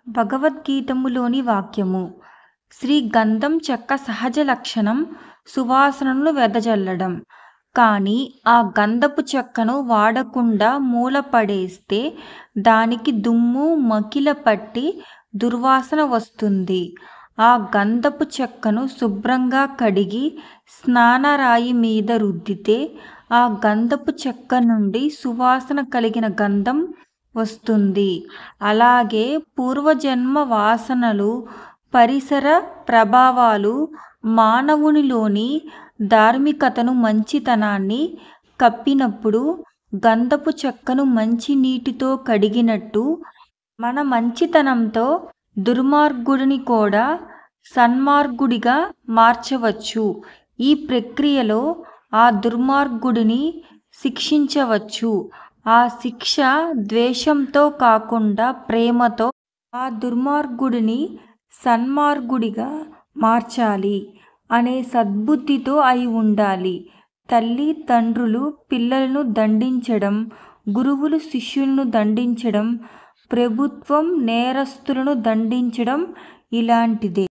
భగవద్గీతములోని వాక్యము శ్రీ గంధం చెక్క సహజ లక్షణం సువాసనను వెదజల్లడం. కానీ ఆ గంధపు చెక్కను వాడకుండా మూలపడేస్తే దానికి దుమ్ము మకిల పట్టి దుర్వాసన వస్తుంది. ఆ గంధపు చెక్కను శుభ్రంగా కడిగి స్నానరాయి మీద రుద్దితే ఆ గంధపు చెక్క నుండి సువాసన కలిగిన గంధం వస్తుంది. అలాగే పూర్వజన్మ వాసనలు, పరిసర ప్రభావాలు మానవునిలోని ధార్మికతను, మంచితనాన్ని కప్పినప్పుడు గంధపు చెక్కను మంచి నీటితో కడిగినట్టు మన మంచితనంతో దుర్మార్గుడిని కూడా సన్మార్గుడిగా మార్చవచ్చు. ఈ ప్రక్రియలో ఆ దుర్మార్గుడిని శిక్షించవచ్చు. ఆ శిక్ష ద్వేషంతో కాకుండా ప్రేమతో ఆ దుర్మార్గుడిని సన్మార్గుడిగా మార్చాలి అనే సద్బుద్ధితో అయి ఉండాలి. తల్లి తండ్రులు పిల్లలను దండించడం, గురువులు శిష్యులను దండించడం, ప్రభుత్వం నేరస్తులను దండించడం ఇలాంటిదే.